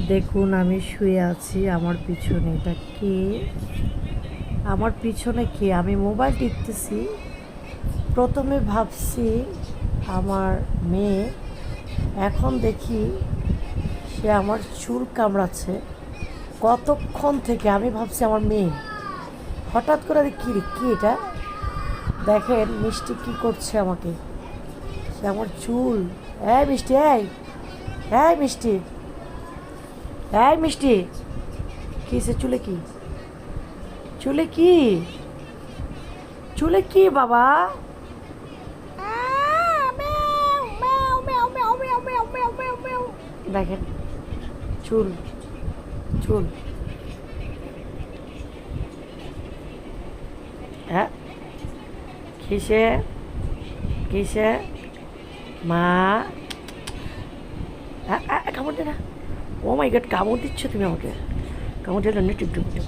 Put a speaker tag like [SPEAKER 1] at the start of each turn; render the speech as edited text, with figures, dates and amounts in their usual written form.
[SPEAKER 1] দেখুন আমি শুয়ে আছি, আমার পিছনে এটা কে? আমার পিছনে কে? আমি মোবাইল টিপতেছি, প্রথমে ভাবছি আমার মেয়ে, এখন দেখি সে আমার চুল কামড়াচ্ছে। কতক্ষণ থেকে আমি ভাবছি আমার মেয়ে, হঠাৎ করে দেখি কি এটা, দেখেন মিষ্টি কি করছে আমাকে, সে আমার চুল। এই মিষ্টি, এই এই মিষ্টি, এই মিষ্টি, কি সে চুলে কি, চুলে কি, চুলে কি বাবা? দেখেন চুল, চুল, হ্যাঁ, কিসে, কিসে মা? কামড় দে না। ও মাই গড, কামড় দিচ্ছ তুমি আমাকে, কামড় দিলে টিপ টিপ টিপ।